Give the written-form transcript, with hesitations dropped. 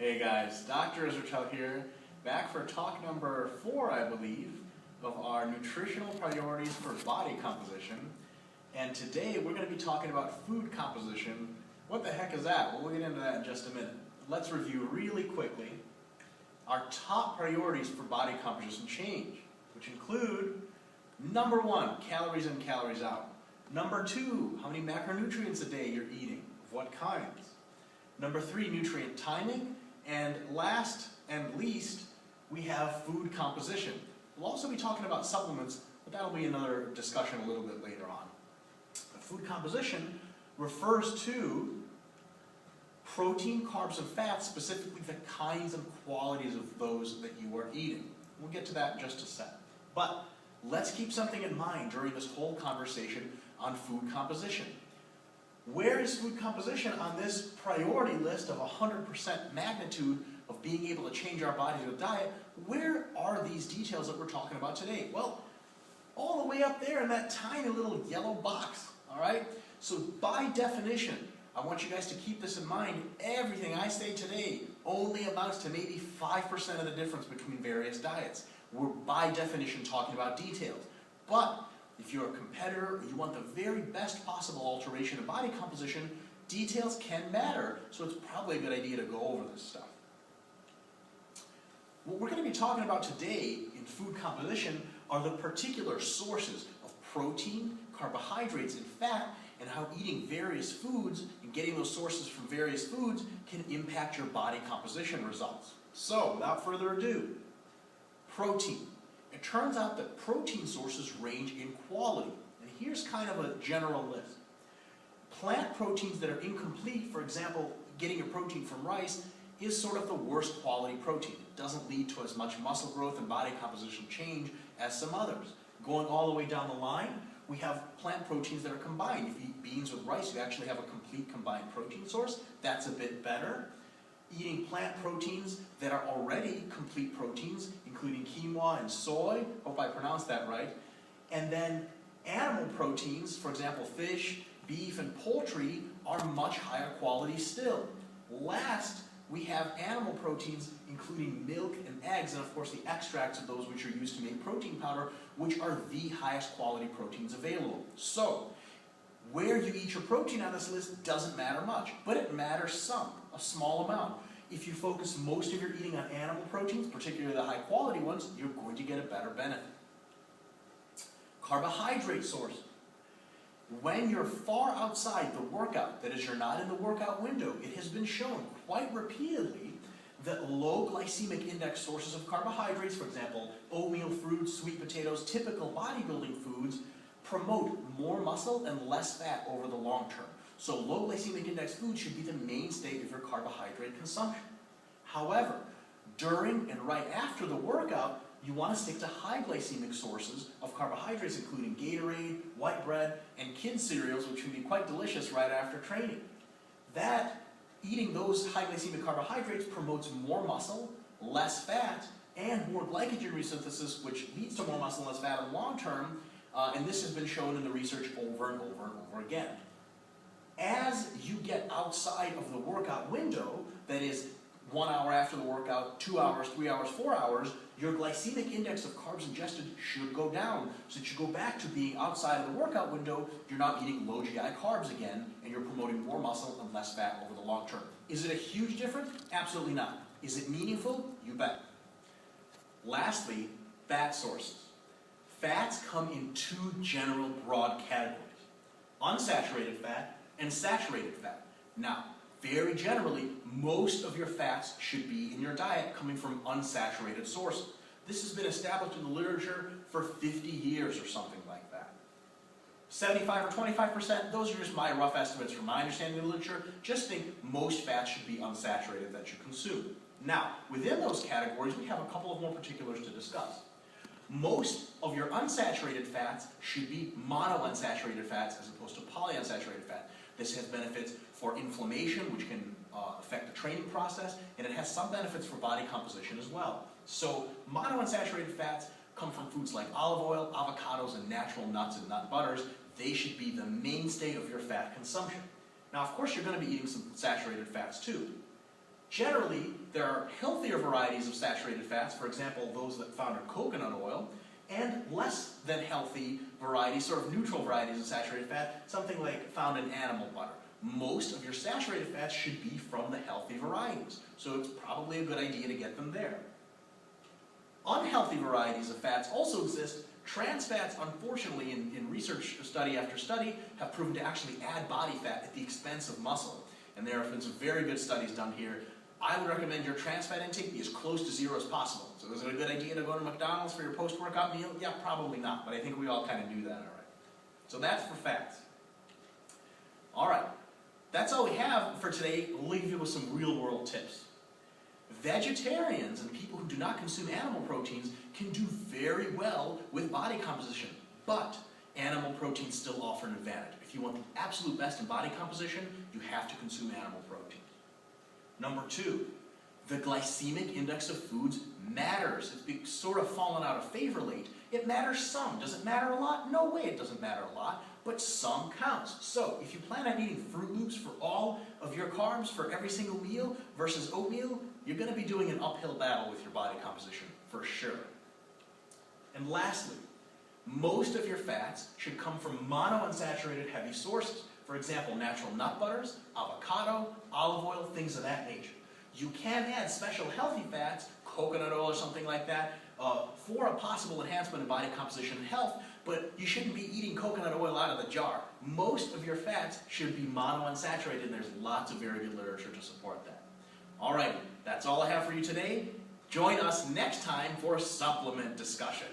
Hey guys, Dr. Israetel here, back for talk number 4, I believe, of our nutritional priorities for body composition. And today we're going to be talking about food composition. What the heck is that? Well, we'll get into that in just a minute. Let's review really quickly our top priorities for body composition change, which include number 1, calories in, calories out. Number 2, how many macronutrients a day you're eating, of what kinds. Number 3, nutrient timing. And last and least, we have food composition. We'll also be talking about supplements, but that'll be another discussion a little bit later on. Food composition refers to protein, carbs, and fats, specifically the kinds and qualities of those that you are eating. We'll get to that in just a sec. But let's keep something in mind during this whole conversation on food composition. Where is food composition on this priority list of 100% magnitude of being able to change our body to a diet? Where are these details that we're talking about today? Well, all the way up there in that tiny little yellow box, all right? So by definition, I want you guys to keep this in mind. Everything I say today only amounts to maybe 5% of the difference between various diets. We're by definition talking about details. But if you're a competitor or you want the very best possible alteration of body composition, details can matter, so it's probably a good idea to go over this stuff. What we're going to be talking about today in food composition are the particular sources of protein, carbohydrates, and fat, and how eating various foods and getting those sources from various foods can impact your body composition results. So, without further ado, protein. It turns out that protein sources range in quality, and here's kind of a general list. Plant proteins that are incomplete, for example, getting your protein from rice, is sort of the worst quality protein. It doesn't lead to as much muscle growth and body composition change as some others. Going all the way down the line, we have plant proteins that are combined. If you eat beans with rice, you actually have a complete combined protein source. That's a bit better. Eating plant proteins that are already complete proteins, including quinoa and soy, hope I pronounced that right, and then animal proteins, for example fish, beef, and poultry, are much higher quality still. Last, we have animal proteins including milk and eggs, and of course the extracts of those which are used to make protein powder, which are the highest quality proteins available. So, where you eat your protein on this list doesn't matter much, but it matters some, a small amount. If you focus most of your eating on animal proteins, particularly the high quality ones, you're going to get a better benefit. Carbohydrate source. When you're far outside the workout, that is, you're not in the workout window, it has been shown quite repeatedly that low glycemic index sources of carbohydrates, for example, oatmeal, fruits, sweet potatoes, typical bodybuilding foods, promote more muscle and less fat over the long term. So low glycemic index foods should be the mainstay of your carbohydrate consumption. However, during and right after the workout, you want to stick to high glycemic sources of carbohydrates, including Gatorade, white bread, and kids' cereals, which can be quite delicious right after training. Eating those high glycemic carbohydrates promotes more muscle, less fat, and more glycogen resynthesis, which leads to more muscle and less fat in the long term, and this has been shown in the research over and over and over again. As you get outside of the workout window, that is 1 hour after the workout, 2 hours, 3 hours, 4 hours, your glycemic index of carbs ingested should go down, so that you go back to being outside of the workout window, you're not eating low GI carbs again, and you're promoting more muscle and less fat over the long term. Is it a huge difference? Absolutely not. Is it meaningful? You bet. Lastly, fat sources. Fats come in 2 general broad categories: unsaturated fat and saturated fat. Now, very generally, most of your fats should be in your diet coming from unsaturated sources. This has been established in the literature for 50 years or something like that. 75 or 25%, those are just my rough estimates from my understanding of the literature. Just think most fats should be unsaturated that you consume. Now, within those categories, we have a couple of more particulars to discuss. Most of your unsaturated fats should be monounsaturated fats as opposed to polyunsaturated fat. This has benefits for inflammation, which can affect the training process, and it has some benefits for body composition as well. So monounsaturated fats come from foods like olive oil, avocados, and natural nuts and nut butters. They should be the mainstay of your fat consumption. Now, of course, you're going to be eating some saturated fats too. Generally, there are healthier varieties of saturated fats, for example, those that found in coconut oil, and less than healthy varieties, sort of neutral varieties of saturated fat, something like found in animal butter. Most of your saturated fats should be from the healthy varieties, so it's probably a good idea to get them there. Unhealthy varieties of fats also exist. Trans fats, unfortunately, in research study after study, have proven to actually add body fat at the expense of muscle. And there have been some very good studies done here. I would recommend your trans fat intake be as close to zero as possible. So is it a good idea to go to McDonald's for your post-workout meal? Yeah, probably not, but I think we all kind of do that, all right. So that's for fats. All right, that's all we have for today. We'll leave you with some real-world tips. Vegetarians and people who do not consume animal proteins can do very well with body composition, but animal proteins still offer an advantage. If you want the absolute best in body composition, you have to consume animal proteins. Number 2, the glycemic index of foods matters. It's sort of fallen out of favor late. It matters some. Does it matter a lot? No way it doesn't matter a lot, but some counts. So if you plan on eating Fruit Loops for all of your carbs for every single meal versus oatmeal, you're going to be doing an uphill battle with your body composition, for sure. And lastly, most of your fats should come from monounsaturated heavy sources. For example, natural nut butters, avocado, olive oil, things of that nature. You can add special healthy fats, coconut oil or something like that, for a possible enhancement in body composition and health, but you shouldn't be eating coconut oil out of the jar. Most of your fats should be monounsaturated, and there's lots of very good literature to support that. All right, that's all I have for you today. Join us next time for supplement discussion.